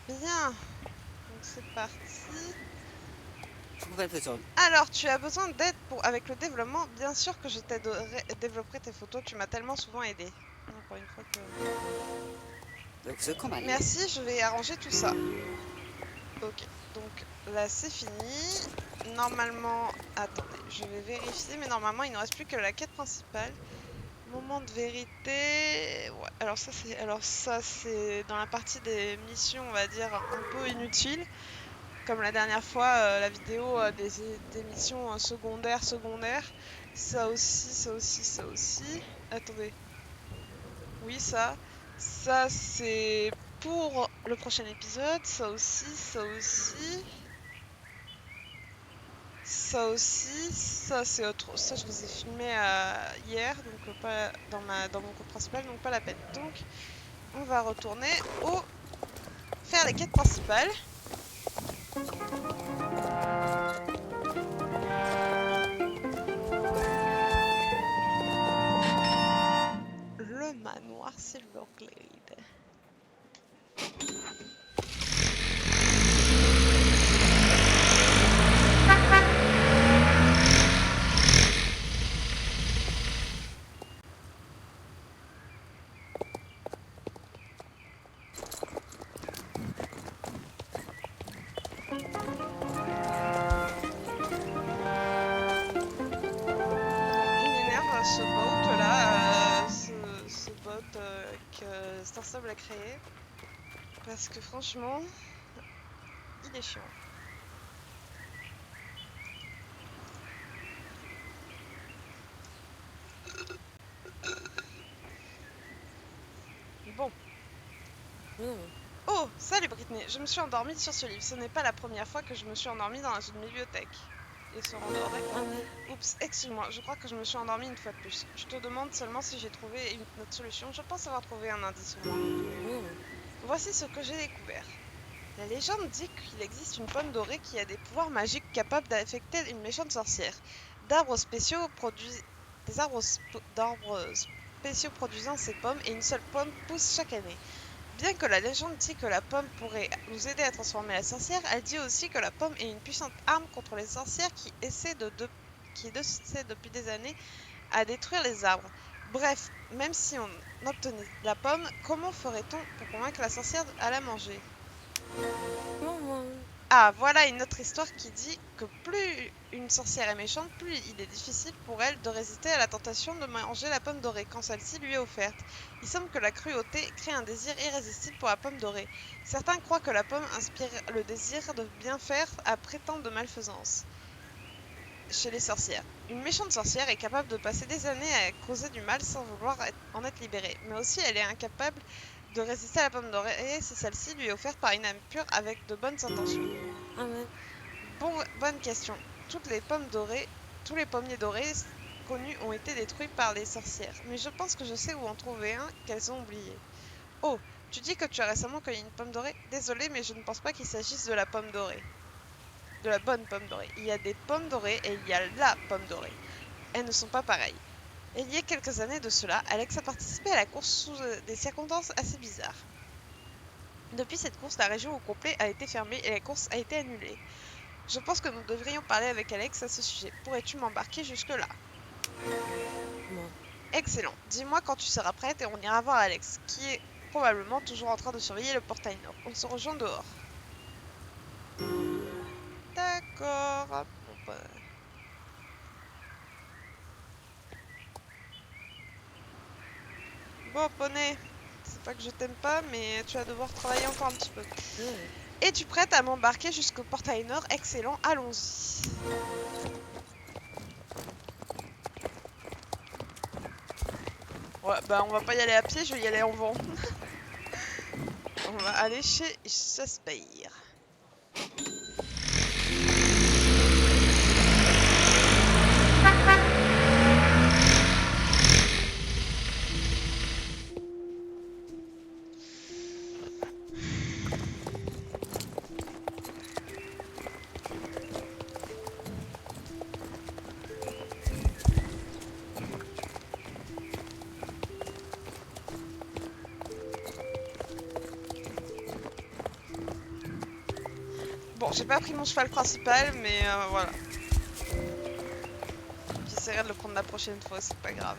Bien, donc c'est parti. j'aurais besoin. Alors, tu as besoin d'aide avec le développement? Bien sûr que je t'aiderai à développer tes photos, tu m'as tellement souvent aidé. Non, pour une fois que... Donc je commande. Merci, je vais arranger tout ça. Ok, donc là c'est fini. Normalement, attendez, je vais vérifier, mais normalement il ne reste plus que la quête principale. Moment de vérité. Ouais, alors ça c'est dans la partie des missions, on va dire un peu inutiles, comme la dernière fois la vidéo des missions secondaires. Ça aussi, ça aussi, ça aussi. Attendez. Oui, ça c'est pour le prochain épisode, ça aussi, ça aussi. Ça aussi, ça c'est autre. Ça je les ai filmés hier, donc pas dans mon compte principal, donc pas la peine. Donc on va retourner au faire les quêtes principales. Le manoir Silverglade. Il m'énerve ce boat là, ce bot que Starstable a créé. Parce que franchement, il est chiant. Bon. Hmm. Oh, salut Britney, je me suis endormie sur ce livre. Ce n'est pas la première fois que je me suis endormie dans une bibliothèque. Et se rendort, Ah d'accord. ouais. Oups, excuse-moi, je crois que je me suis endormie une fois de plus. Je te demande seulement si j'ai trouvé une autre solution. Je pense avoir trouvé un indice au moins. Hmm. Voici ce que j'ai découvert. La légende dit qu'il existe une pomme dorée qui a des pouvoirs magiques capables d'affecter une méchante sorcière. D'arbres spéciaux produisent d'arbres spéciaux produisant ces pommes et une seule pomme pousse chaque année. Bien que la légende dit que la pomme pourrait nous aider à transformer la sorcière, elle dit aussi que la pomme est une puissante arme contre les sorcières qui essaient depuis des années à détruire les arbres. Bref, même si on obtenait la pomme, comment ferait-on pour convaincre la sorcière à la manger? Hmm. Ah, voilà une autre histoire qui dit que plus une sorcière est méchante, plus il est difficile pour elle de résister à la tentation de manger la pomme dorée quand celle-ci lui est offerte. Il semble que la cruauté crée un désir irrésistible pour la pomme dorée. Certains croient que la pomme inspire le désir de bien faire après tant de malfaisance chez les sorcières. Une méchante sorcière est capable de passer des années à causer du mal sans vouloir en être libérée, mais aussi elle est incapable de résister à la pomme dorée si celle-ci lui est offerte par une âme pure avec de bonnes intentions. Ah ouais. Bonne question. Tous les pommiers dorés connus ont été détruits par les sorcières, mais je pense que je sais où en trouver un qu'elles ont oublié. Oh, tu dis que tu as récemment cueilli une pomme dorée? Désolé, mais je ne pense pas qu'il s'agisse de la pomme dorée. De la bonne pomme dorée. Il y a des pommes dorées et il y a la pomme dorée. Elles ne sont pas pareilles. Il y a quelques années de cela, Alex a participé à la course sous des circonstances assez bizarres. Depuis cette course, la région au complet a été fermée et la course a été annulée. Je pense que nous devrions parler avec Alex à ce sujet. Pourrais-tu m'embarquer jusque-là? Moi. Excellent. Dis-moi quand tu seras prête et on ira voir Alex, qui est probablement toujours en train de surveiller le portail nord. On se rejoint dehors. D'accord. Bon, poney. C'est pas que je t'aime pas, mais tu vas devoir travailler encore un petit peu. Hmm. Es-tu prête à m'embarquer jusqu'au portail nord? Excellent, allons-y. Ouais, bah on va pas y aller à pied, je vais y aller en vent. On va aller chez Shakespeare. Bon, j'ai pas pris mon cheval principal, mais voilà. J'essaierai de le prendre la prochaine fois, c'est pas grave.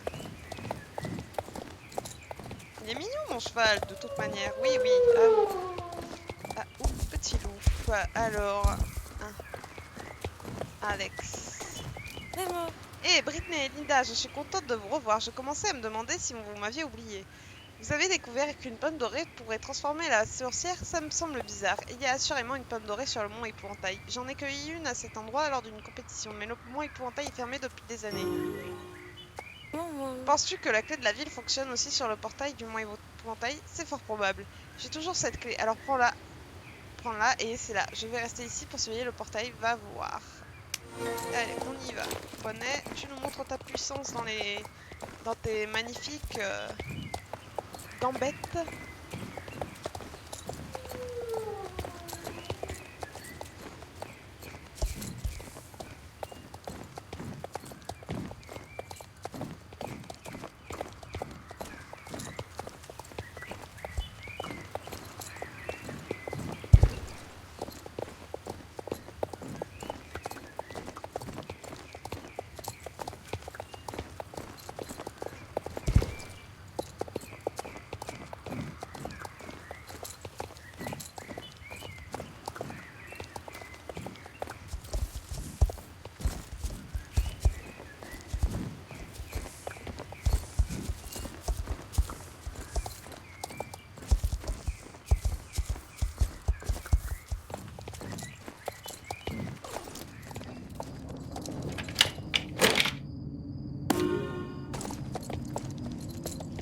Il est mignon mon cheval, de toute manière. Oui, oui. Ah, ah, petit loup. Alors, hein, Alex. C'est moi. Hé, Britney et Linda, je suis contente de vous revoir. Je commençais à me demander si vous m'aviez oublié. Vous avez découvert qu'une pomme dorée pourrait transformer la sorcière? Ça me semble bizarre. Il y a assurément une pomme dorée sur le mont Épouvantail. J'en ai cueilli une à cet endroit lors d'une compétition, mais le mont Épouvantail est fermé depuis des années. Maman. Penses-tu que la clé de la ville fonctionne aussi sur le portail du mont Épouvantail? C'est fort probable. J'ai toujours cette clé, alors prends-la. Prends-la et c'est là. Je vais rester ici pour surveiller le portail. Va voir. Allez, on y va. Bonnet, tu nous montres ta puissance dans tes magnifiques gambettes.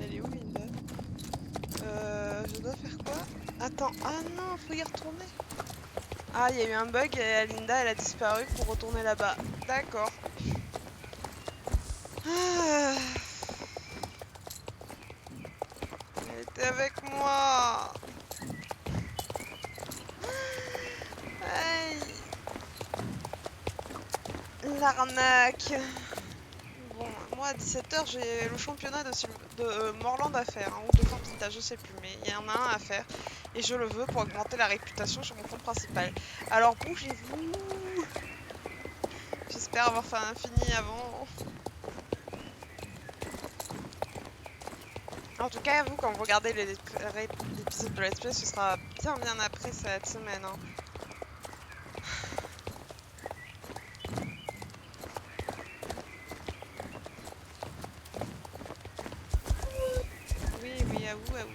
Elle est où, Linda? Je dois faire quoi? Attends, ah non, faut y retourner. Ah, il y a eu un bug et Linda, elle a disparu pour retourner là-bas. D'accord. Ah, elle était avec moi. Aïe, l'arnaque. Bon, moi à 17h, j'ai le championnat de Morland à faire, hein, ou de Forpita, je sais plus, mais il y en a un à faire. Et je le veux pour augmenter la réputation sur mon compte principal. Alors bougez-vous. J'espère avoir fini avant. En tout cas, vous, quand vous regardez l'épisode de Let's Play, ce sera bien après cette semaine. Hein. Oui, oui, à vous, à vous.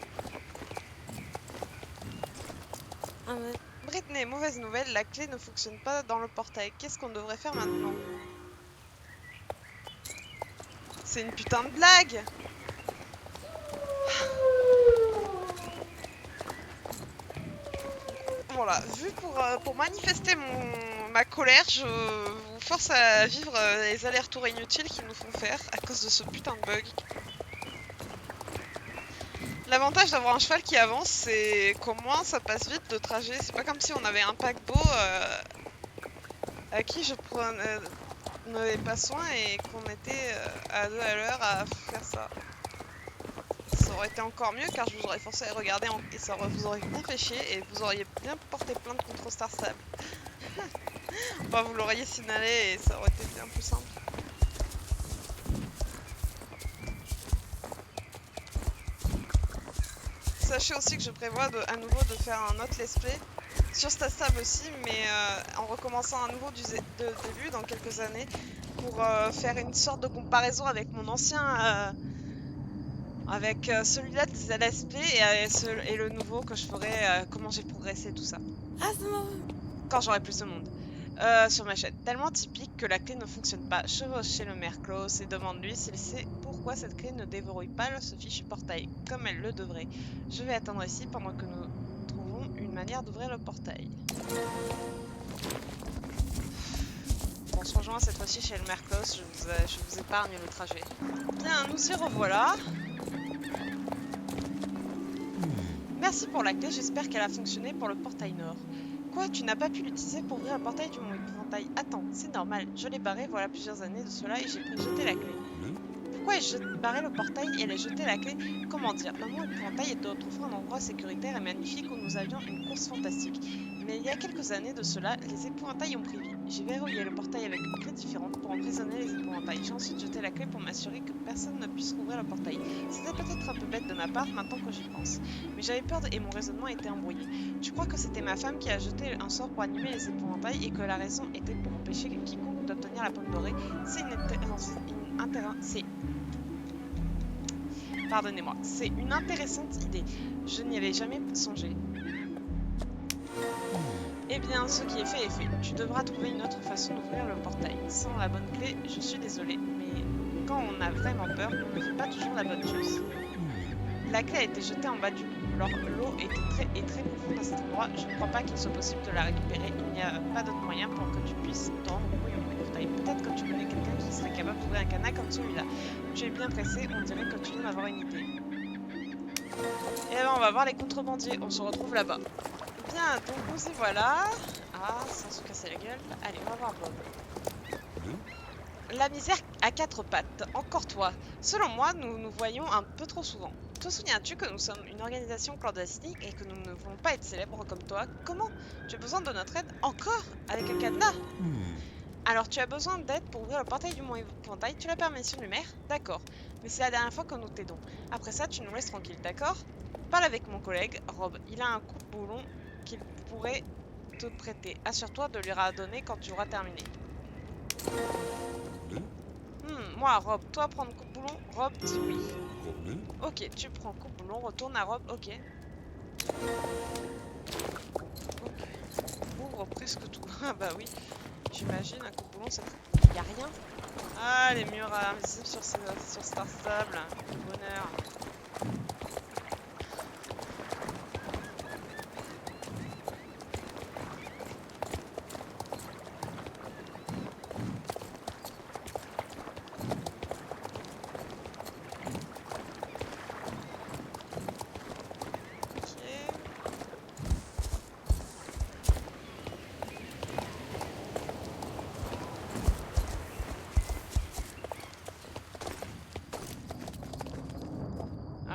Amen. Britney, mauvaise nouvelle, la clé ne fonctionne pas dans le portail. Qu'est-ce qu'on devrait faire maintenant? C'est une putain de blague! Voilà, vu pour manifester ma colère, je vous force à vivre les allers-retours inutiles qu'ils nous font faire à cause de ce putain de bug. L'avantage d'avoir un cheval qui avance, c'est qu'au moins ça passe vite de trajet. C'est pas comme si on avait un paquebot à qui je prenais pas soin et qu'on était à 2 à l'heure à faire ça. Ça aurait été encore mieux car je vous aurais forcé à regarder et ça vous aurait bien fait chier et vous auriez bien porté plainte contre Star Stable. Enfin, vous l'auriez signalé et ça aurait été bien plus simple. Sachez aussi que je prévois à nouveau de faire un autre let's play sur Star Stable aussi, mais en recommençant à nouveau du début dans quelques années pour faire une sorte de comparaison avec mon ancien avec celui-là des LSP et le nouveau que je ferai, comment j'ai progressé, tout ça. Ah, c'est moi. Quand j'aurai plus de monde. Sur ma chaîne. Tellement typique que la clé ne fonctionne pas. Chevauche chez le maire Klaus et demande-lui s'il sait pourquoi cette clé ne déverrouille pas ce fichu portail, comme elle le devrait. Je vais attendre ici pendant que nous trouvons une manière d'ouvrir le portail. Bon, on se rejoint cette fois-ci chez le maire Klaus, je vous épargne le trajet. Bien, nous y revoilà. Merci pour la clé, j'espère qu'elle a fonctionné pour le portail nord. Quoi, tu n'as pas pu l'utiliser pour ouvrir le portail du mont Épouvantail? Attends, c'est normal, je l'ai barré voilà plusieurs années de cela et j'ai jeté la clé. Pourquoi ai-je barré le portail et ai jeté la clé? Comment dire? Le mont épouvantail était autrefois un endroit sécuritaire et magnifique où nous avions une course fantastique. Mais il y a quelques années de cela, les épouvantails ont pris vie. J'ai verrouillé le portail avec une clé différente pour emprisonner les épouvantails. J'ai ensuite jeté la clé pour m'assurer que personne ne puisse rouvrir le portail. C'était peut-être un peu bête de ma part maintenant que j'y pense. Mais j'avais peur et mon raisonnement était embrouillé. Tu crois que c'était ma femme qui a jeté un sort pour animer les épouvantails et que la raison était pour empêcher quiconque d'obtenir la pomme dorée? C'est Pardonnez-moi, c'est une intéressante idée. Je n'y avais jamais songé. Eh bien, ce qui est fait est fait. Tu devras trouver une autre façon d'ouvrir le portail. Sans la bonne clé, je suis désolée, mais quand on a vraiment peur, on ne fait pas toujours la bonne chose. La clé a été jetée en bas du loup. L'eau est très profonde à cet endroit. Je ne crois pas qu'il soit possible de la récupérer. Il n'y a pas d'autre moyen pour que tu puisses te rendre au portail. Peut-être que tu connais quelqu'un qui serait capable d'ouvrir un canal comme celui-là. Tu es bien pressé, on dirait que tu viens d'avoir une idée. Et alors, on va voir les contrebandiers. On se retrouve là-bas. Bien, donc nous y voilà. Ah, sans se casser la gueule. Allez, on va voir Bob. La misère à quatre pattes. Encore toi. Selon moi, nous nous voyons un peu trop souvent. Te souviens-tu que nous sommes une organisation clandestine et que nous ne voulons pas être célèbres comme toi? Comment? Tu as besoin de notre aide? Encore? Avec un cadenas? Alors tu as besoin d'aide pour ouvrir le portail du mont épouvantail? Tu as la permission du maire? D'accord. Mais c'est la dernière fois que nous t'aidons. Après ça, tu nous laisses tranquille, d'accord? Parle avec mon collègue, Rob. Il a un coup de boulon qu'il pourrait te prêter. Assure-toi de lui redonner quand tu auras terminé. Moi, Rob. Toi, prendre coup de boulon? Rob dit oui. Ok, tu prends coup de boulon. Retourne à Rob. Ok. Ouvre presque tout. Ah bah oui. J'imagine un coup de boulon, c'est... Y'a rien. Ah, les murs invisibles sur Star Stable. Quel bonheur.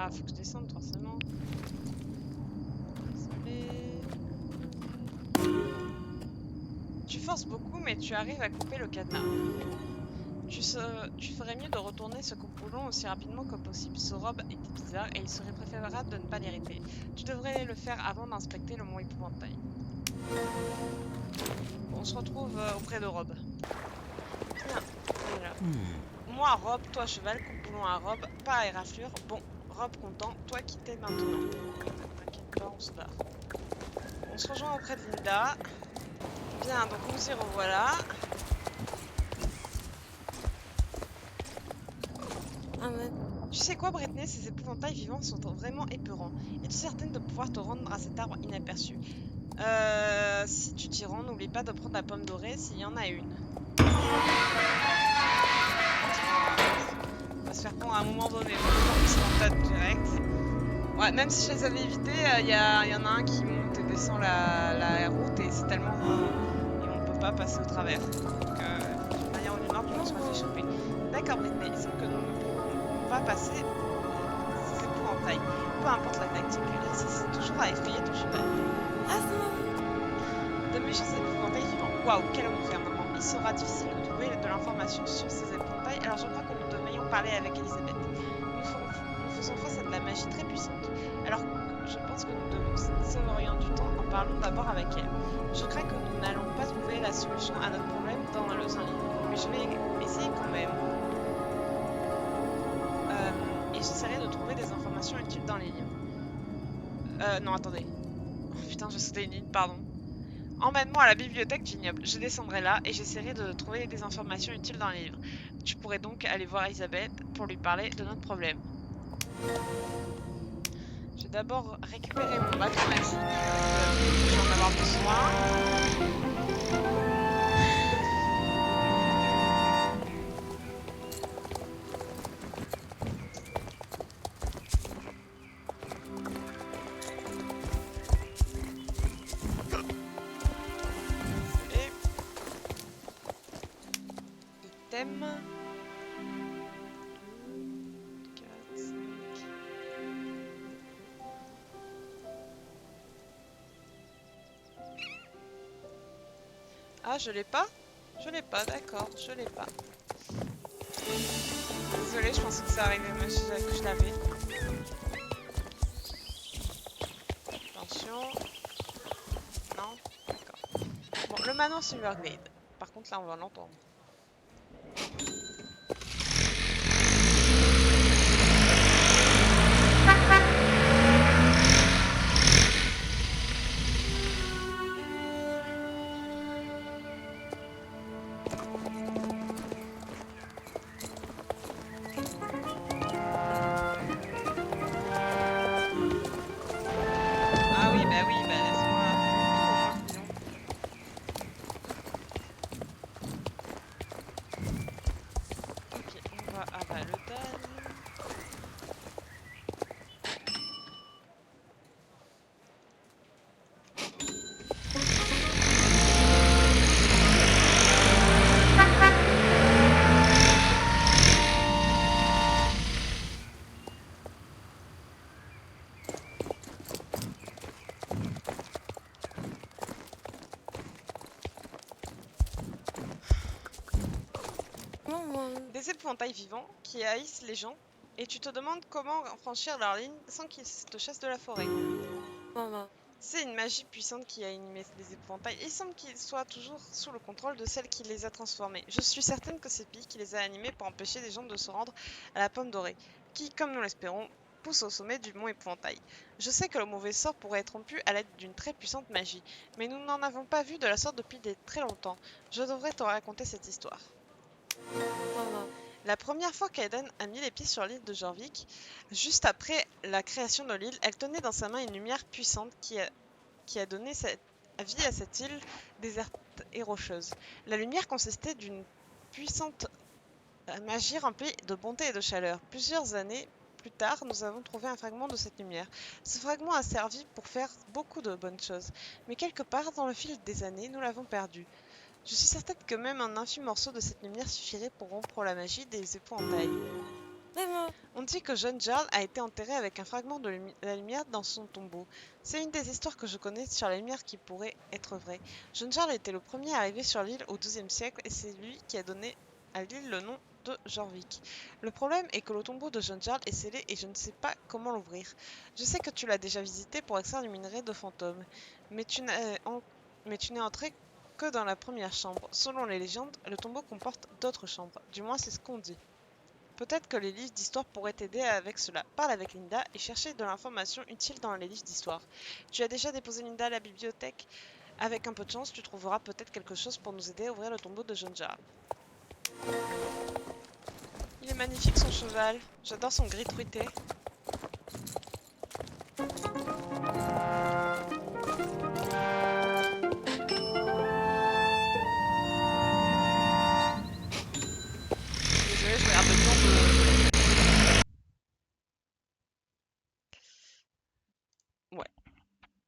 Ah, faut que je descende forcément. Désolé. Tu forces beaucoup, mais tu arrives à couper le cadenas. Tu ferais mieux de retourner ce coupe-boulon aussi rapidement que possible. Ce robe était bizarre et il serait préférable de ne pas l'hériter. Tu devrais le faire avant d'inspecter le mont épouvantail. On se retrouve auprès de Rob. Bien, voilà. Moi, Rob, toi, cheval, coupe-boulon à Rob, pas à éraflure. Bon, Rob content, toi quitter maintenant. T'inquiète pas, on se barre. On se rejoint auprès de Linda. Bien, donc nous y revoilà. Tu sais quoi, Britney, ces épouvantails vivants sont vraiment épeurants. Es-tu certaine de pouvoir te rendre à cet arbre inaperçu? Si tu t'y rends, n'oublie pas de prendre la pomme dorée s'il y en a une. On va se faire prendre à un moment donné. On va direct. Ouais, même si je les avais évités, y en a un qui monte et descend la route et c'est tellement gros et on peut pas passer au travers. Donc, d'une manière ou d'une autre, on se fait choper. D'accord, Britney, il semble que on va passer ces épouvantails. Peu importe la tactique, c'est toujours à effrayer ton cheval. De méchants épouvantails vivants. Waouh, quel enfer maintenant. Il sera difficile de trouver de l'information sur ces épouvantails, alors je crois que nous devrions parler avec Elisabeth. Nous faisons face à de la magie très puissante. Alors je pense que nous sauverions du temps en parlant d'abord avec elle. Je crains que nous n'allons pas trouver la solution à notre problème dans un livre, mais je vais essayer quand même. Et j'essaierai de trouver des informations utiles dans les livres. Non, attendez. Oh, putain, j'ai sauté une ligne, pardon. Emmène-moi à la bibliothèque d'Ignoble. Je descendrai là et j'essaierai de trouver des informations utiles dans les livres. Tu pourrais donc aller voir Elisabeth pour lui parler de notre problème. Je vais d'abord récupérer mon bâton magique. Je vais en avoir besoin. Ah, je l'ai pas? Je l'ai pas, d'accord, je l'ai pas. Désolée, je pensais que ça arrivait, mais que je l'avais. Attention. Non? D'accord. Bon, le manoir Silverglade. Par contre, là, on va l'entendre. Ah oui, bah laisse-moi faire le tour, hein, sinon. Ok, on va à Valodan. Maman, Des épouvantails vivants qui haïssent les gens, et tu te demandes comment franchir leur ligne sans qu'ils te chassent de la forêt. maman. C'est une magie puissante qui a animé les épouvantails, et il semble qu'ils soient toujours sous le contrôle de celle qui les a transformés. Je suis certaine que c'est Pi qui les a animés pour empêcher les gens de se rendre à la pomme dorée, qui, comme nous l'espérons, pousse au sommet du mont épouvantail. Je sais que le mauvais sort pourrait être rompu à l'aide d'une très puissante magie, mais nous n'en avons pas vu de la sorte depuis très longtemps. Je devrais te raconter cette histoire. Maman. La première fois qu'Aiden a mis les pieds sur l'île de Jorvik, juste après la création de l'île, elle tenait dans sa main une lumière puissante qui a donné vie à cette île déserte et rocheuse. La lumière consistait d'une puissante magie remplie de bonté et de chaleur. Plusieurs années plus tard, nous avons trouvé un fragment de cette lumière. Ce fragment a servi pour faire beaucoup de bonnes choses, mais quelque part dans le fil des années, nous l'avons perdu. Je suis certaine que même un infime morceau de cette lumière suffirait pour rompre la magie des épouvantails. Maman. On dit que jeune Jarl a été enterré avec un fragment de la lumière dans son tombeau. C'est une des histoires que je connais sur la lumière qui pourrait être vraie. Jeune Jarl était le premier arrivé sur l'île au XIIe siècle et c'est lui qui a donné à l'île le nom de Jorvik. Le problème est que le tombeau de jeune Jarl est scellé et je ne sais pas comment l'ouvrir. Je sais que tu l'as déjà visité pour extraire du minerai de fantôme, mais tu n'es entré que dans la première chambre. Selon les légendes, le tombeau comporte d'autres chambres. Du moins, c'est ce qu'on dit. Peut-être que les livres d'histoire pourraient t'aider avec cela. Parle avec Linda et cherchez de l'information utile dans les livres d'histoire. Tu as déjà déposé Linda à la bibliothèque? Avec un peu de chance, tu trouveras peut-être quelque chose pour nous aider à ouvrir le tombeau de jeune Jarl. Il est magnifique son cheval. J'adore son gris truité. Désolée, je regarde le temps de... Ouais,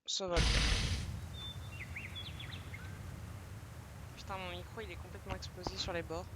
ça va le faire. Putain, mon micro, il est complètement explosé sur les bords.